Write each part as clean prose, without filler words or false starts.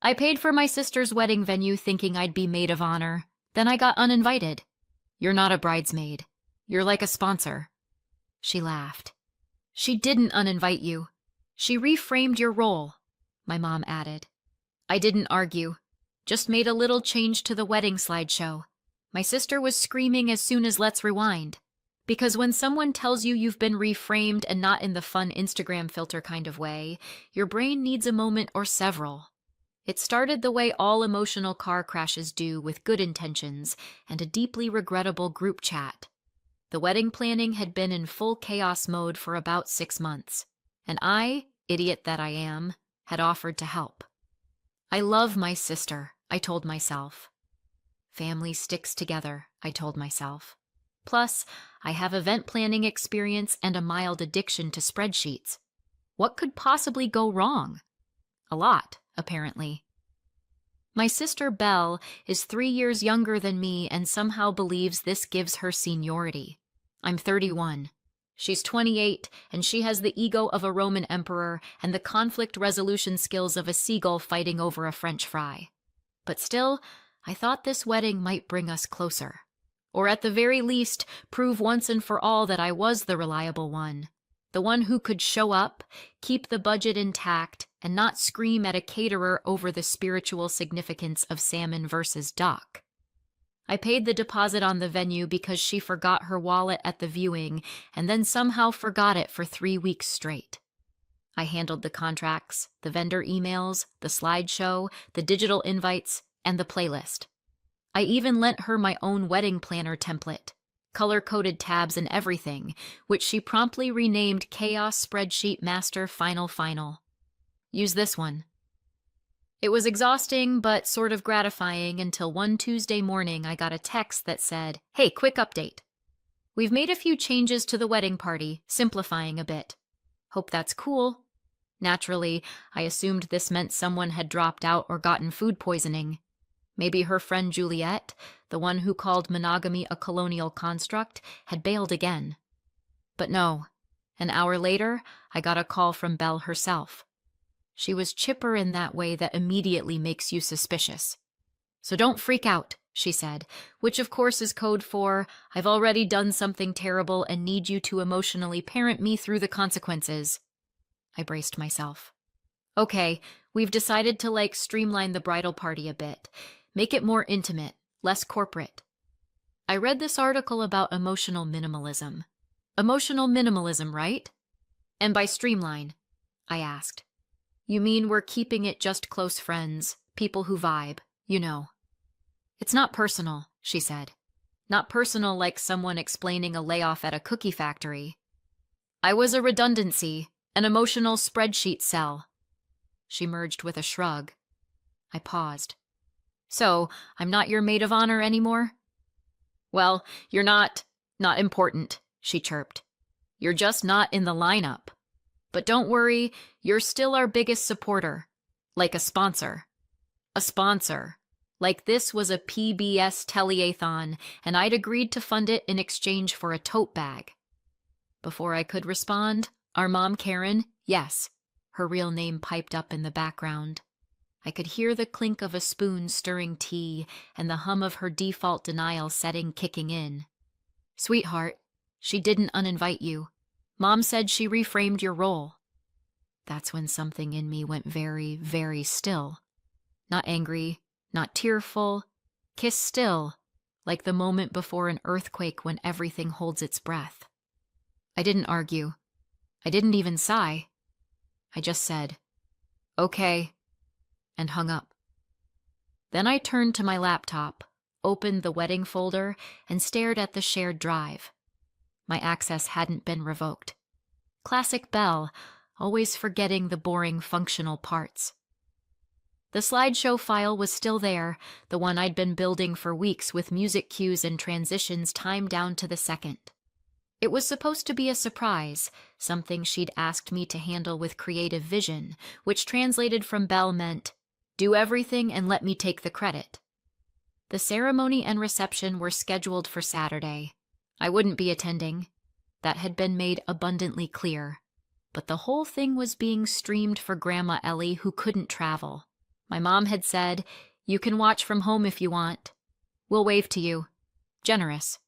I paid for my sister's wedding venue thinking I'd be maid of honor. Then I got uninvited. You're not a bridesmaid. You're like a sponsor. She laughed. She didn't uninvite you. She reframed your role, my mom added. I didn't argue. Just made a little change to the wedding slideshow. My sister was screaming as soon as Let's Rewind. Because when someone tells you you've been reframed and not in the fun Instagram filter kind of way, your brain needs a moment or several. It started the way all emotional car crashes do, with good intentions and a deeply regrettable group chat. The wedding planning had been in full chaos mode for about 6 months, and I, idiot that I am, had offered to help. I love my sister, I told myself. Family sticks together, I told myself. Plus, I have event planning experience and a mild addiction to spreadsheets. What could possibly go wrong? A lot, apparently. My sister Belle is 3 years younger than me and somehow believes this gives her seniority. I'm 31. She's 28, and she has the ego of a Roman emperor and the conflict resolution skills of a seagull fighting over a French fry. But still, I thought this wedding might bring us closer. Or at the very least, prove once and for all that I was the reliable one. The one who could show up, keep the budget intact, and not scream at a caterer over the spiritual significance of salmon versus duck. I paid the deposit on the venue because she forgot her wallet at the viewing and then somehow forgot it for 3 weeks straight. I handled the contracts, the vendor emails, the slideshow, the digital invites, and the playlist. I even lent her my own wedding planner template, color-coded tabs and everything, which she promptly renamed Chaos Spreadsheet Master Final. Use this one. It was exhausting, but sort of gratifying until one Tuesday morning I got a text that said, "Hey, quick update. We've made a few changes to the wedding party, simplifying a bit. Hope that's cool." Naturally, I assumed this meant someone had dropped out or gotten food poisoning. Maybe her friend Juliet, the one who called monogamy a colonial construct, had bailed again. But no, an hour later, I got a call from Belle herself. She was chipper in that way that immediately makes you suspicious. "So don't freak out," she said, which of course is code for, "I've already done something terrible and need you to emotionally parent me through the consequences." I braced myself. "Okay, we've decided to streamline the bridal party a bit. Make it more intimate, less corporate." I read this article about emotional minimalism. Emotional minimalism, right? And by streamline, I asked. You mean we're keeping it just close friends, people who vibe, you know. "It's not personal," she said. "Not personal like someone explaining a layoff at a cookie factory. I was a redundancy, an emotional spreadsheet cell." She merged with a shrug. I paused. "So, I'm not your maid of honor anymore?" "Well, you're not important," she chirped. "You're just not in the lineup. But don't worry, you're still our biggest supporter. Like a sponsor. A sponsor. Like this was a PBS telethon, and I'd agreed to fund it in exchange for a tote bag." Before I could respond, our mom Karen, yes, her real name piped up in the background. I could hear the clink of a spoon stirring tea and the hum of her default denial setting kicking in. "Sweetheart, she didn't uninvite you. Mom said she reframed your role." That's when something in me went very, very still. Not angry, not tearful, kiss still, like the moment before an earthquake when everything holds its breath. I didn't argue. I didn't even sigh. I just said, "Okay," and hung up. Then I turned to my laptop, opened the wedding folder, and stared at the shared drive. My access hadn't been revoked. Classic Belle, always forgetting the boring functional parts. The slideshow file was still there, the one I'd been building for weeks with music cues and transitions timed down to the second. It was supposed to be a surprise, something she'd asked me to handle with creative vision, which translated from Belle meant, "Do everything and let me take the credit." The ceremony and reception were scheduled for Saturday. I wouldn't be attending. That had been made abundantly clear. But the whole thing was being streamed for Grandma Ellie, who couldn't travel. My mom had said, "You can watch from home if you want. We'll wave to you." Generous.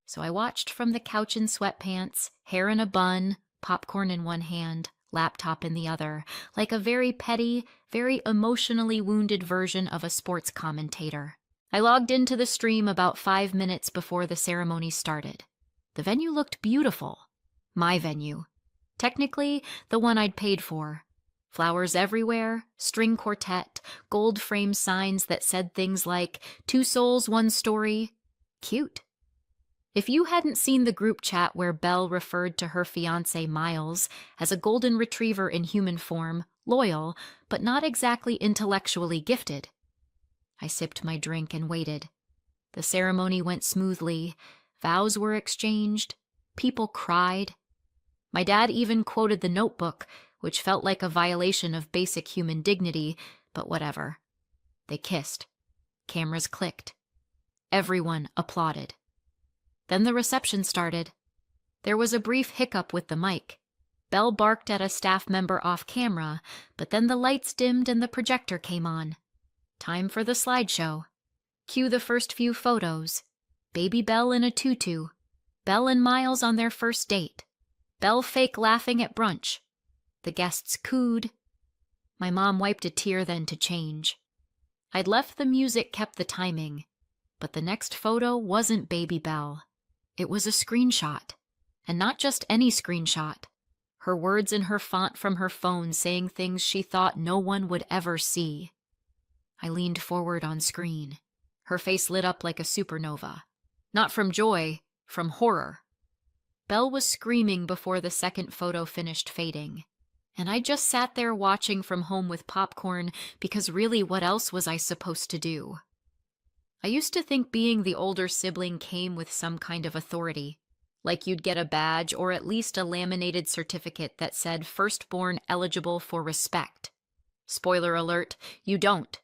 So I watched from the couch in sweatpants, hair in a bun, popcorn in one hand, laptop in the other, like a very petty, very emotionally wounded version of a sports commentator. I logged into the stream about 5 minutes before the ceremony started. The venue looked beautiful. My venue. Technically, the one I'd paid for. Flowers everywhere, string quartet, gold frame signs that said things like, "Two souls, one story." Cute. If you hadn't seen the group chat where Belle referred to her fiancé Miles as a golden retriever in human form, loyal, but not exactly intellectually gifted. I sipped my drink and waited. The ceremony went smoothly. Vows were exchanged. People cried. My dad even quoted The Notebook, which felt like a violation of basic human dignity, but whatever. They kissed. Cameras clicked. Everyone applauded. Then the reception started. There was a brief hiccup with the mic. Belle barked at a staff member off camera, but then the lights dimmed and the projector came on. Time for the slideshow. Cue the first few photos. Baby Belle in a tutu. Belle and Miles on their first date. Belle fake laughing at brunch. The guests cooed. My mom wiped a tear then to change. I'd left the music kept the timing, but the next photo wasn't Baby Belle. It was a screenshot, and not just any screenshot. Her words in her font from her phone saying things she thought no one would ever see. I leaned forward on screen. Her face lit up like a supernova. Not from joy, from horror. Belle was screaming before the second photo finished fading. And I just sat there watching from home with popcorn because really what else was I supposed to do? I used to think being the older sibling came with some kind of authority, like you'd get a badge or at least a laminated certificate that said firstborn eligible for respect. Spoiler alert, you don't.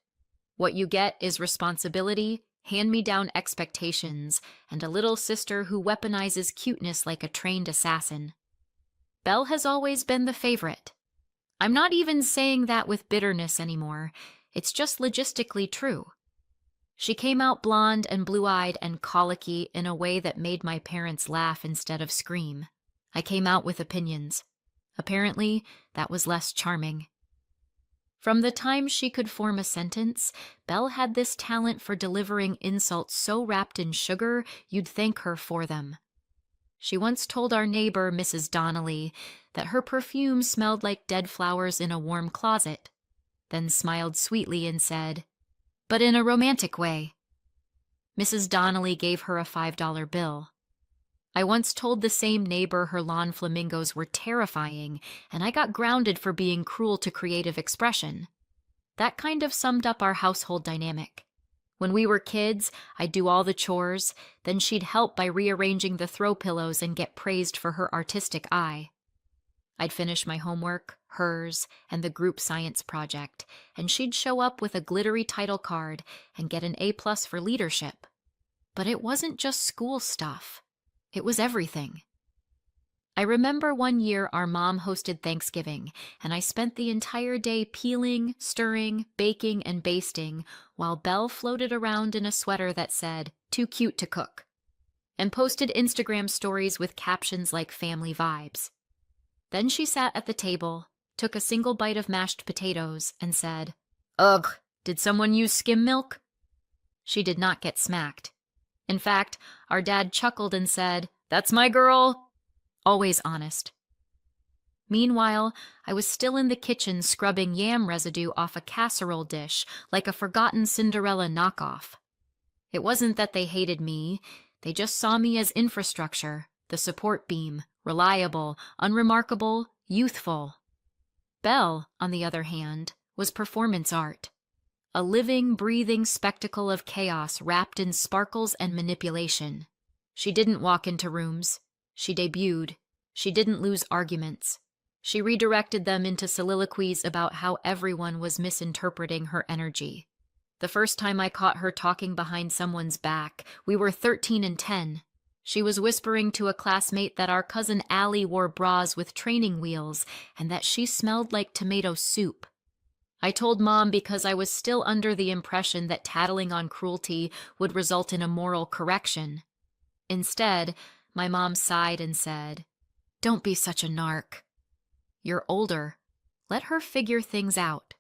What you get is responsibility, hand-me-down expectations, and a little sister who weaponizes cuteness like a trained assassin. Belle has always been the favorite. I'm not even saying that with bitterness anymore. It's just logistically true. She came out blonde and blue-eyed and colicky in a way that made my parents laugh instead of scream. I came out with opinions. Apparently, that was less charming. From the time she could form a sentence, Belle had this talent for delivering insults so wrapped in sugar you'd thank her for them. She once told our neighbor, Mrs. Donnelly, that her perfume smelled like dead flowers in a warm closet, then smiled sweetly and said, "But in a romantic way." Mrs. Donnelly gave her a $5 bill. I once told the same neighbor her lawn flamingos were terrifying, and I got grounded for being cruel to creative expression. That kind of summed up our household dynamic. When we were kids, I'd do all the chores, then she'd help by rearranging the throw pillows and get praised for her artistic eye. I'd finish my homework, hers, and the group science project, and she'd show up with a glittery title card and get an A+ for leadership. But it wasn't just school stuff. It was everything. I remember one year our mom hosted Thanksgiving, and I spent the entire day peeling, stirring, baking, and basting, while Belle floated around in a sweater that said, "Too cute to cook," and posted Instagram stories with captions like family vibes. Then she sat at the table, took a single bite of mashed potatoes, and said, "Ugh, did someone use skim milk?" She did not get smacked. In fact, our dad chuckled and said, "That's my girl." Always honest. Meanwhile, I was still in the kitchen scrubbing yam residue off a casserole dish like a forgotten Cinderella knockoff. It wasn't that they hated me, they just saw me as infrastructure, the support beam, reliable, unremarkable, youthful. Belle, on the other hand, was performance art. A living, breathing spectacle of chaos wrapped in sparkles and manipulation. She didn't walk into rooms. She debuted. She didn't lose arguments. She redirected them into soliloquies about how everyone was misinterpreting her energy. The first time I caught her talking behind someone's back, we were 13 and 10. She was whispering to a classmate that our cousin Allie wore bras with training wheels and that she smelled like tomato soup. I told Mom because I was still under the impression that tattling on cruelty would result in a moral correction. Instead, my mom sighed and said, "Don't be such a narc. You're older. Let her figure things out."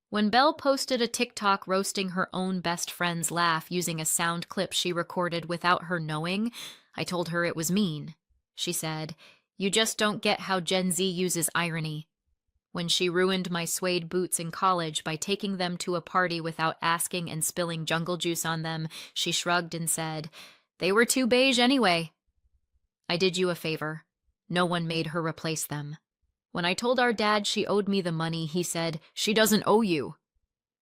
When Belle posted a TikTok roasting her own best friend's laugh using a sound clip she recorded without her knowing, I told her it was mean. She said, "You just don't get how Gen Z uses irony." When she ruined my suede boots in college by taking them to a party without asking and spilling jungle juice on them, she shrugged and said, "They were too beige anyway." I did you a favor. No one made her replace them. When I told our dad she owed me the money, he said, "She doesn't owe you."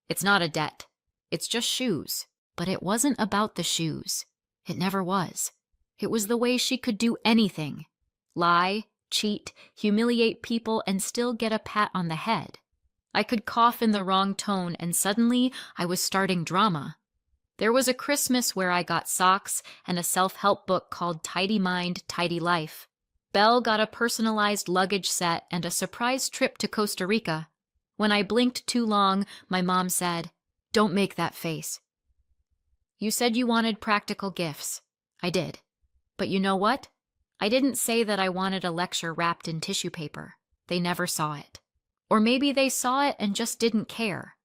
It's not a debt. It's just shoes. But it wasn't about the shoes. It never was. It was the way she could do anything. Lie, cheat, humiliate people, and still get a pat on the head. I could cough in the wrong tone, and suddenly I was starting drama. There was a Christmas where I got socks and a self-help book called Tidy Mind, Tidy Life. Belle got a personalized luggage set and a surprise trip to Costa Rica. When I blinked too long, my mom said, "Don't make that face." You said you wanted practical gifts. I did. But you know what? I didn't say that I wanted a lecture wrapped in tissue paper. They never saw it. Or maybe they saw it and just didn't care.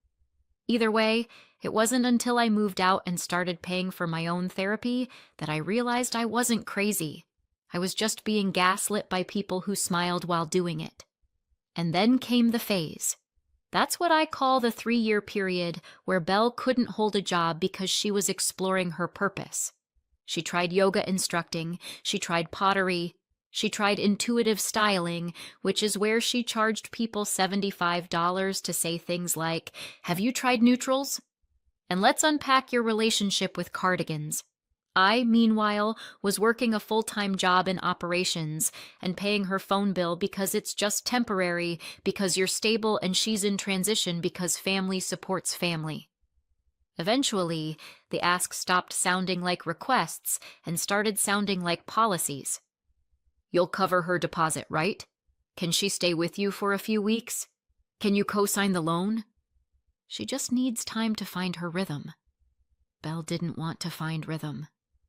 Either way, it wasn't until I moved out and started paying for my own therapy that I realized I wasn't crazy. I was just being gaslit by people who smiled while doing it. And then came the phase. That's what I call the 3-year period where Belle couldn't hold a job because she was exploring her purpose. She tried yoga instructing, she tried pottery, she tried intuitive styling, which is where she charged people $75 to say things like, "Have you tried neutrals?" And let's unpack your relationship with cardigans. I, meanwhile, was working a full-time job in operations and paying her phone bill because it's just temporary, because you're stable and she's in transition because family supports family. Eventually, the asks stopped sounding like requests and started sounding like policies. You'll cover her deposit, right? Can she stay with you for a few weeks? Can you co-sign the loan? She just needs time to find her rhythm. Belle didn't want to find rhythm.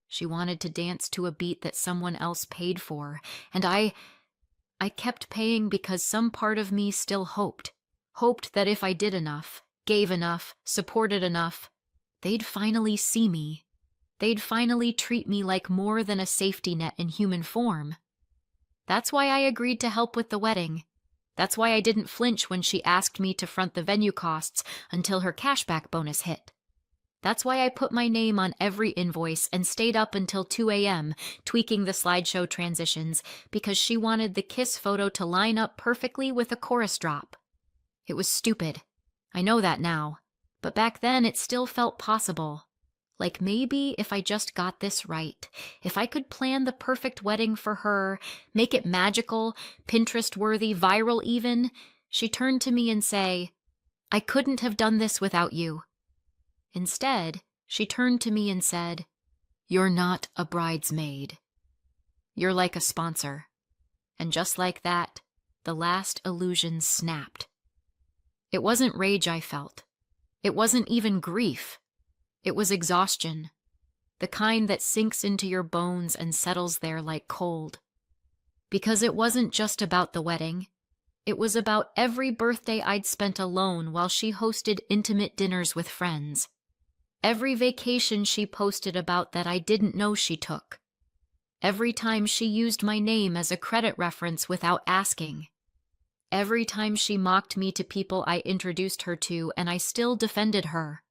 She wanted to dance to a beat that someone else paid for, and I kept paying because some part of me still hoped that if I did enough, gave enough, supported enough, they'd finally see me. They'd finally treat me like more than a safety net in human form. That's why I agreed to help with the wedding. That's why I didn't flinch when she asked me to front the venue costs until her cashback bonus hit. That's why I put my name on every invoice and stayed up until 2 a.m. tweaking the slideshow transitions because she wanted the kiss photo to line up perfectly with a chorus drop. It was stupid. I know that now. But back then it still felt possible. Like maybe if I just got this right, if I could plan the perfect wedding for her, make it magical, Pinterest-worthy, viral even, she'd turn to me and say, "I couldn't have done this without you." Instead, she turned to me and said, "You're not a bridesmaid. You're like a sponsor." And just like that, the last illusion snapped. It wasn't rage I felt. It wasn't even grief. It was exhaustion, the kind that sinks into your bones and settles there like cold. Because it wasn't just about the wedding. It was about every birthday I'd spent alone while she hosted intimate dinners with friends. Every vacation she posted about that I didn't know she took. Every time she used my name as a credit reference without asking. Every time she mocked me to people I introduced her to and I still defended her.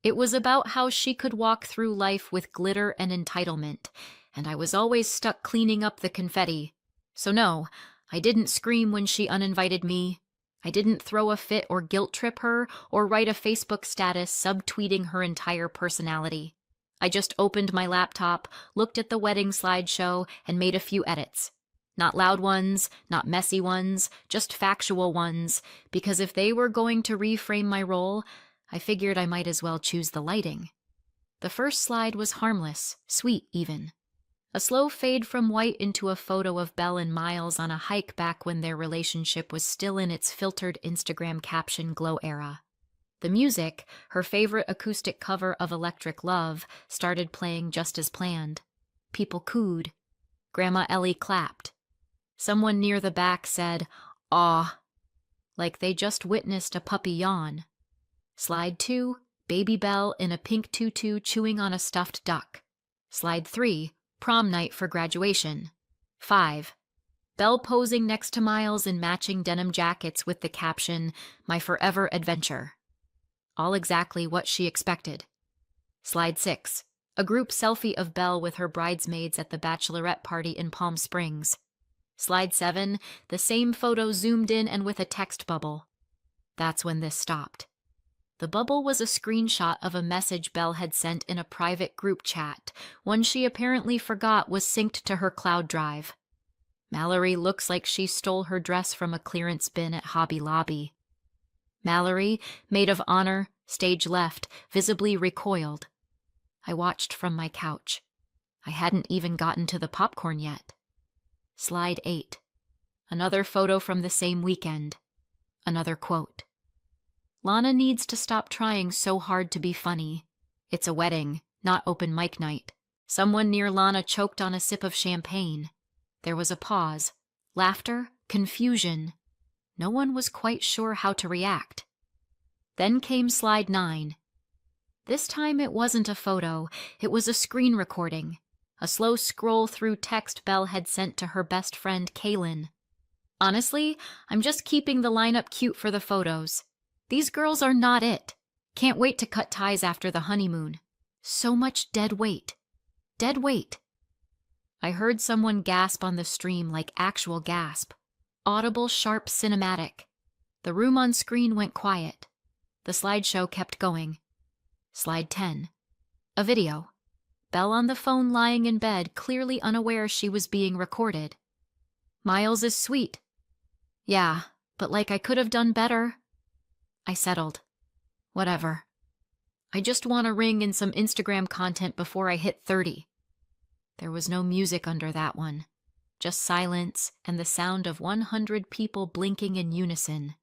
It was about how she could walk through life with glitter and entitlement, and I was always stuck cleaning up the confetti. So no, I didn't scream when she uninvited me. I didn't throw a fit or guilt trip her or write a Facebook status subtweeting her entire personality. I just opened my laptop, looked at the wedding slideshow, and made a few edits. Not loud ones, not messy ones, just factual ones, because if they were going to reframe my role, I figured I might as well choose the lighting. The first slide was harmless, sweet even. A slow fade from white into a photo of Belle and Miles on a hike back when their relationship was still in its filtered Instagram caption glow era. The music, her favorite acoustic cover of Electric Love, started playing just as planned. People cooed. Grandma Ellie clapped. Someone near the back said, "Aw," like they just witnessed a puppy yawn. Slide 2, baby Belle in a pink tutu chewing on a stuffed duck. Slide 3, prom night for graduation. 5, Belle posing next to Miles in matching denim jackets with the caption, "My forever adventure." All exactly what she expected. Slide 6, a group selfie of Belle with her bridesmaids at the bachelorette party in Palm Springs. Slide 7, the same photo zoomed in and with a text bubble. That's when this stopped. The bubble was a screenshot of a message Belle had sent in a private group chat, one she apparently forgot was synced to her cloud drive. Mallory looks like she stole her dress from a clearance bin at Hobby Lobby. Mallory, maid of honor, stage left, visibly recoiled. I watched from my couch. I hadn't even gotten to the popcorn yet. Slide 8. Another photo from the same weekend. Another quote. Lana needs to stop trying so hard to be funny. It's a wedding, not open mic night. Someone near Lana choked on a sip of champagne. There was a pause. Laughter, confusion. No one was quite sure how to react. Then came slide 9. This time it wasn't a photo, it was a screen recording. A slow scroll through text Belle had sent to her best friend Kaylin. "Honestly, I'm just keeping the lineup cute for the photos. These girls are not it. Can't wait to cut ties after the honeymoon. So much dead weight. Dead weight." I heard someone gasp on the stream, like actual gasp. Audible, sharp, cinematic. The room on screen went quiet. The slideshow kept going. Slide 10. A video. Belle on the phone lying in bed, clearly unaware she was being recorded. "Miles is sweet." "Yeah, but like I could have done better." I settled. Whatever. I just want a ring and some Instagram content before I hit 30. There was no music under that one. Just silence and the sound of 100 people blinking in unison.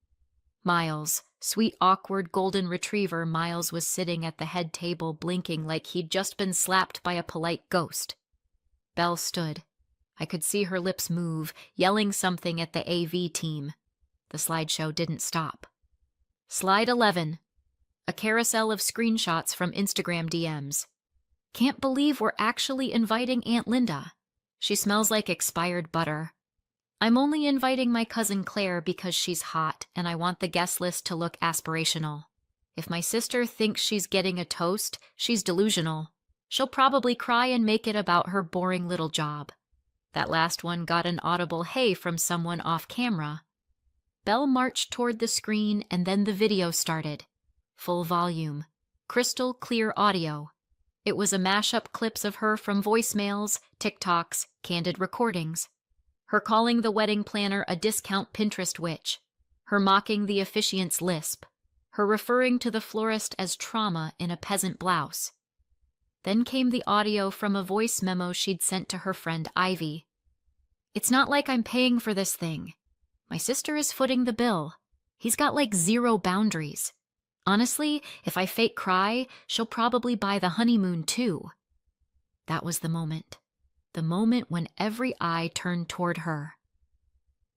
Miles, sweet, awkward golden retriever Miles, was sitting at the head table blinking like he'd just been slapped by a polite ghost. Belle stood. I could see her lips move, yelling something at the AV team. The slideshow didn't stop. Slide 11. A carousel of screenshots from Instagram DMs. "Can't believe we're actually inviting Aunt Linda. She smells like expired butter. I'm only inviting my cousin Claire because she's hot and I want the guest list to look aspirational. If my sister thinks she's getting a toast, she's delusional. She'll probably cry and make it about her boring little job." That last one got an audible hey from someone off camera. Belle marched toward the screen and then the video started. Full volume. Crystal clear audio. It was a mashup clips of her from voicemails, TikToks, candid recordings. Her calling the wedding planner a discount Pinterest witch. Her mocking the officiant's lisp. Her referring to the florist as trauma in a peasant blouse. Then came the audio from a voice memo she'd sent to her friend Ivy. "It's not like I'm paying for this thing. My sister is footing the bill. He's got like 0 boundaries. Honestly, if I fake cry, she'll probably buy the honeymoon too." That was the moment. The moment when every eye turned toward her.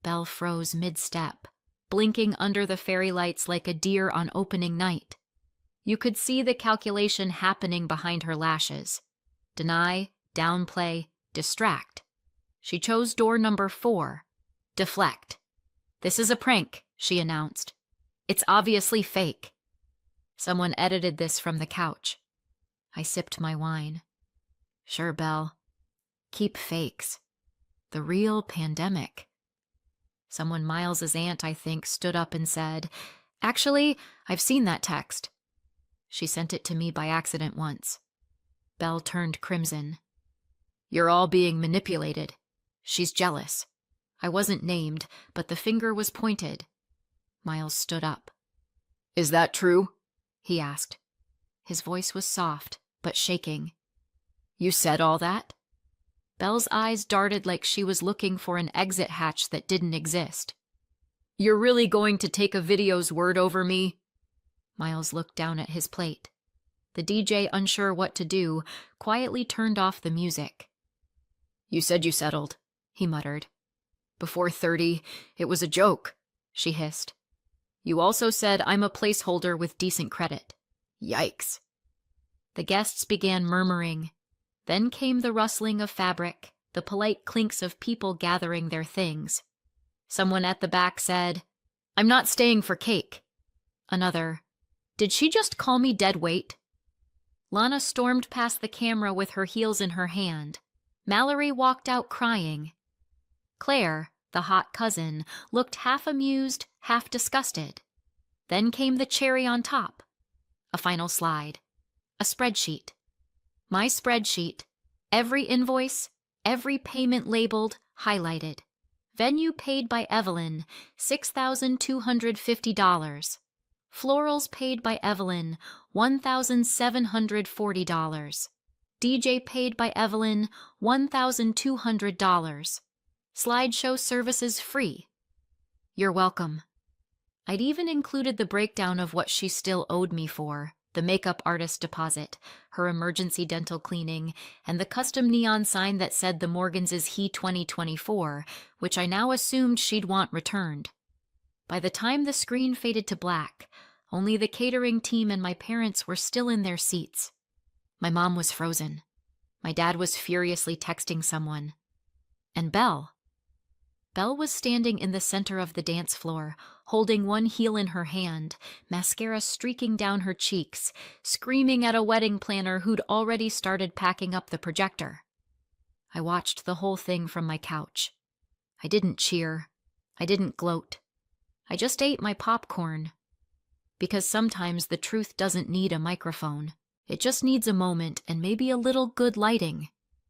Belle froze mid-step, blinking under the fairy lights like a deer on opening night. You could see the calculation happening behind her lashes. Deny, downplay, distract. She chose door number 4, deflect. "This is a prank," she announced. "It's obviously fake." Someone edited this from the couch. I sipped my wine. "Sure, Belle. Keep fakes. The real pandemic." Someone Miles's aunt, I think, stood up and said, "Actually, I've seen that text." She sent it to me by accident once. Belle turned crimson. "You're all being manipulated. She's jealous." I wasn't named, but the finger was pointed. Miles stood up. "Is that true?" he asked. His voice was soft, but shaking. "You said all that?" Belle's eyes darted like she was looking for an exit hatch that didn't exist. "You're really going to take a video's word over me?" Miles looked down at his plate. The DJ, unsure what to do, quietly turned off the music. "You said you settled," he muttered. "Before 30, it was a joke," she hissed. "You also said I'm a placeholder with decent credit." Yikes. The guests began murmuring. Then came the rustling of fabric, the polite clinks of people gathering their things. Someone at the back said, "I'm not staying for cake." Another, "Did she just call me dead weight?" Lana stormed past the camera with her heels in her hand. Mallory walked out crying. Claire, the hot cousin, looked half amused, half disgusted. Then came the cherry on top. A final slide. A spreadsheet. My spreadsheet. Every invoice, every payment labeled, highlighted. Venue paid by Evelyn, $6,250. Florals paid by Evelyn, $1,740. DJ paid by Evelyn, $1,200. Slideshow services free. You're welcome. I'd even included the breakdown of what she still owed me for, the makeup artist deposit, her emergency dental cleaning, and the custom neon sign that said the Morgans' He 2024, which I now assumed she'd want returned. By the time the screen faded to black, only the catering team and my parents were still in their seats. My mom was frozen. My dad was furiously texting someone. And Belle. Belle was standing in the center of the dance floor, holding one heel in her hand, mascara streaking down her cheeks, screaming at a wedding planner who'd already started packing up the projector. I watched the whole thing from my couch. I didn't cheer. I didn't gloat. I just ate my popcorn. Because sometimes the truth doesn't need a microphone. It just needs a moment and maybe a little good lighting.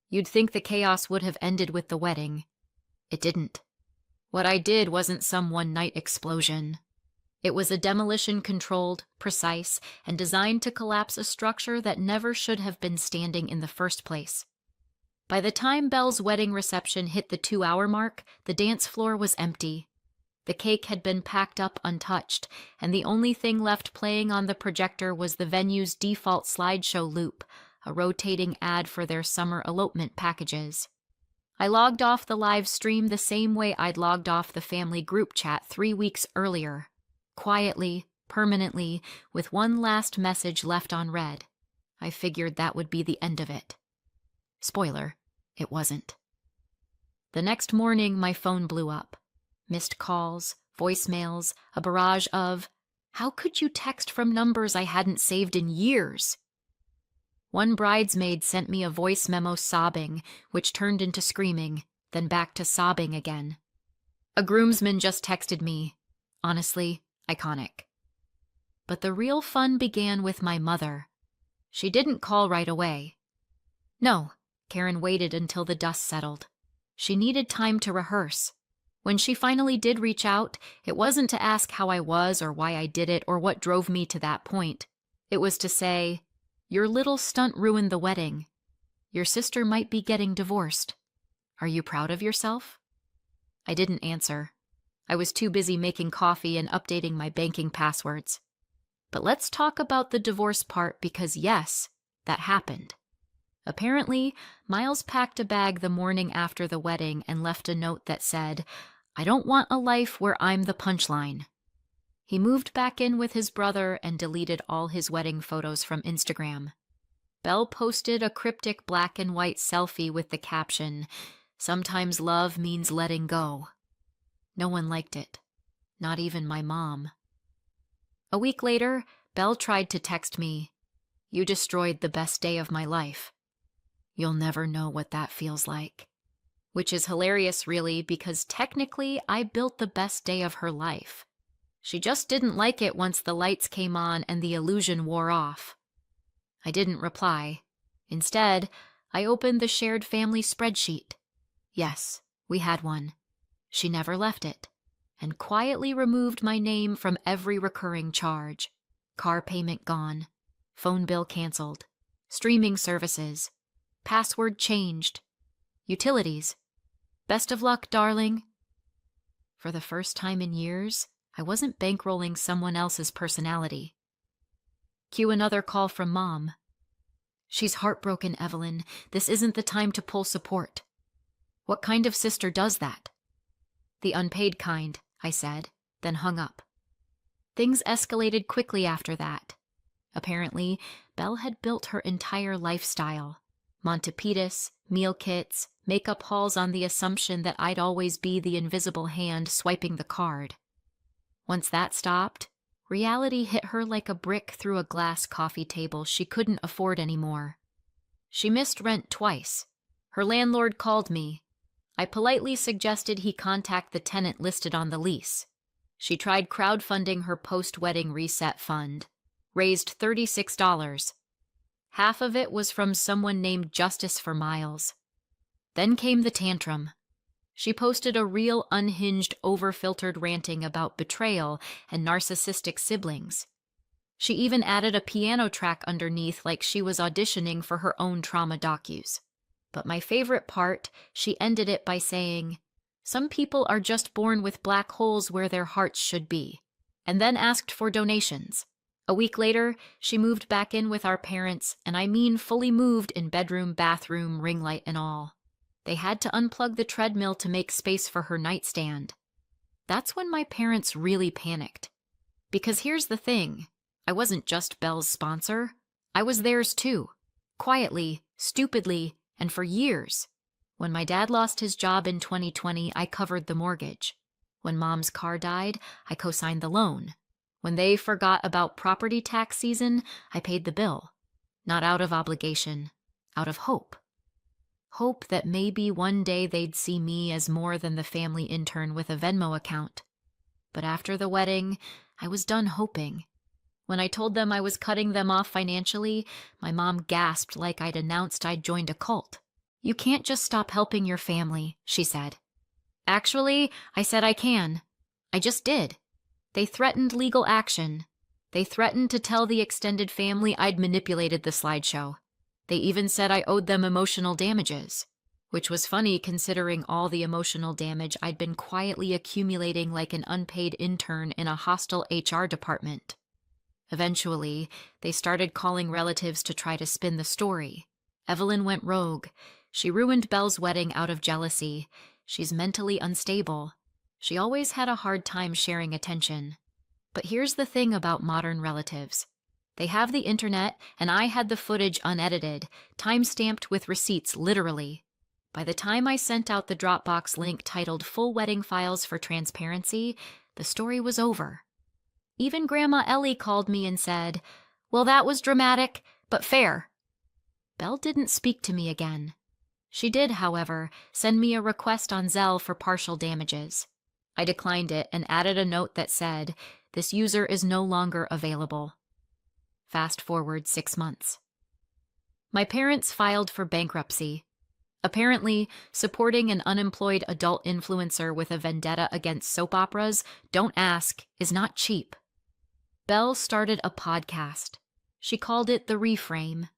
You'd think the chaos would have ended with the wedding. It didn't. What I did wasn't some one-night explosion. It was a demolition-controlled, precise, and designed to collapse a structure that never should have been standing in the first place. By the time Belle's wedding reception hit the 2-hour mark, the dance floor was empty. The cake had been packed up untouched, and the only thing left playing on the projector was the venue's default slideshow loop, a rotating ad for their summer elopement packages. I logged off the live stream the same way I'd logged off the family group chat 3 weeks earlier. Quietly, permanently, with one last message left unread. I figured that would be the end of it. Spoiler, it wasn't. The next morning, my phone blew up. Missed calls, voicemails, a barrage of, "How could you text from numbers I hadn't saved in years?" One bridesmaid sent me a voice memo sobbing, which turned into screaming, then back to sobbing again. A groomsman just texted me. Honestly, iconic. But the real fun began with my mother. She didn't call right away. No, Karen waited until the dust settled. She needed time to rehearse. When she finally did reach out, it wasn't to ask how I was or why I did it or what drove me to that point. It was to say, "Your little stunt ruined the wedding. Your sister might be getting divorced. Are you proud of yourself?" I didn't answer. I was too busy making coffee and updating my banking passwords. But let's talk about the divorce part because yes, that happened. Apparently, Miles packed a bag the morning after the wedding and left a note that said, "I don't want a life where I'm the punchline." He moved back in with his brother and deleted all his wedding photos from Instagram. Belle posted a cryptic black and white selfie with the caption, "Sometimes love means letting go." No one liked it. Not even my mom. A week later, Belle tried to text me, "You destroyed the best day of my life." You'll never know what that feels like. Which is hilarious, really, because technically I built the best day of her life. She just didn't like it once the lights came on and the illusion wore off. I didn't reply. Instead, I opened the shared family spreadsheet. Yes, we had one. She never left it, and quietly removed my name from every recurring charge. Car payment gone. Phone bill canceled. Streaming services. Password changed. Utilities. Best of luck, darling. For the first time in years, I wasn't bankrolling someone else's personality. Cue another call from Mom. She's heartbroken, Evelyn. This isn't the time to pull support. What kind of sister does that? The unpaid kind, I said, then hung up. Things escalated quickly after that. Apparently, Belle had built her entire lifestyle. Montepitas, meal kits, makeup hauls on the assumption that I'd always be the invisible hand swiping the card. Once that stopped, reality hit her like a brick through a glass coffee table she couldn't afford anymore. She missed rent twice. Her landlord called me. I politely suggested he contact the tenant listed on the lease. She tried crowdfunding her post-wedding reset fund. Raised $36. Half of it was from someone named Justice for Miles. Then came the tantrum. She posted a real unhinged, over-filtered ranting about betrayal and narcissistic siblings. She even added a piano track underneath like she was auditioning for her own trauma docus. But my favorite part, she ended it by saying, "Some people are just born with black holes where their hearts should be," and then asked for donations. A week later, she moved back in with our parents, and I mean fully moved in bedroom, bathroom, ring light, and all. They had to unplug the treadmill to make space for her nightstand. That's when my parents really panicked. Because here's the thing, I wasn't just Belle's sponsor. I was theirs too. Quietly, stupidly, and for years. When my dad lost his job in 2020, I covered the mortgage. When Mom's car died, I co-signed the loan. When they forgot about property tax season, I paid the bill. Not out of obligation, out of hope. Hope that maybe one day they'd see me as more than the family intern with a Venmo account. But after the wedding, I was done hoping. When I told them I was cutting them off financially, my mom gasped like I'd announced I'd joined a cult. "You can't just stop helping your family," she said. Actually, I said I can. I just did. They threatened legal action. They threatened to tell the extended family I'd manipulated the slideshow. They even said I owed them emotional damages, which was funny considering all the emotional damage I'd been quietly accumulating like an unpaid intern in a hostile HR department. Eventually, they started calling relatives to try to spin the story. Evelyn went rogue. She ruined Belle's wedding out of jealousy. She's mentally unstable. She always had a hard time sharing attention. But here's the thing about modern relatives. They have the internet, and I had the footage unedited, time-stamped with receipts literally. By the time I sent out the Dropbox link titled Full Wedding Files for Transparency, the story was over. Even Grandma Ellie called me and said, "Well, that was dramatic, but fair." Belle didn't speak to me again. She did, however, send me a request on Zelle for partial damages. I declined it and added a note that said, "This user is no longer available." Fast forward 6 months. My parents filed for bankruptcy. Apparently, supporting an unemployed adult influencer with a vendetta against soap operas, don't ask, is not cheap. Belle started a podcast. She called it The Reframe.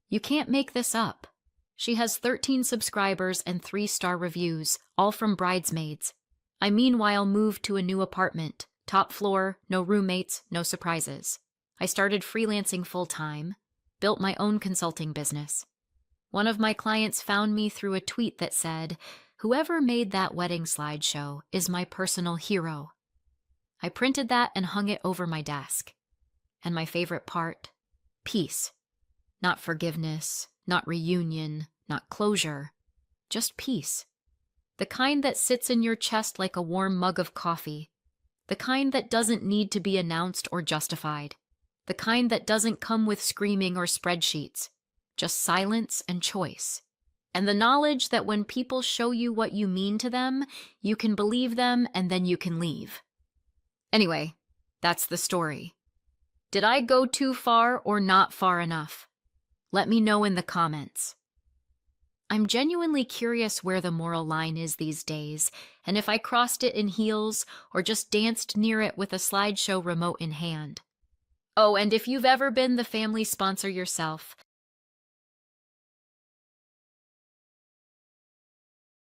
You can't make this up. She has 13 subscribers and 3-star reviews, all from bridesmaids. I meanwhile moved to a new apartment, top floor, no roommates, no surprises. I started freelancing full-time, built my own consulting business. One of my clients found me through a tweet that said, "Whoever made that wedding slideshow is my personal hero." I printed that and hung it over my desk. And my favorite part? Peace. Not forgiveness, not reunion, not closure. Just peace. The kind that sits in your chest like a warm mug of coffee. The kind that doesn't need to be announced or justified. The kind that doesn't come with screaming or spreadsheets. Just silence and choice. And the knowledge that when people show you what you mean to them, you can believe them and then you can leave. Anyway, that's the story. Did I go too far or not far enough? Let me know in the comments. I'm genuinely curious where the moral line is these days, and if I crossed it in heels or just danced near it with a slideshow remote in hand. Oh, and if you've ever been the family sponsor yourself,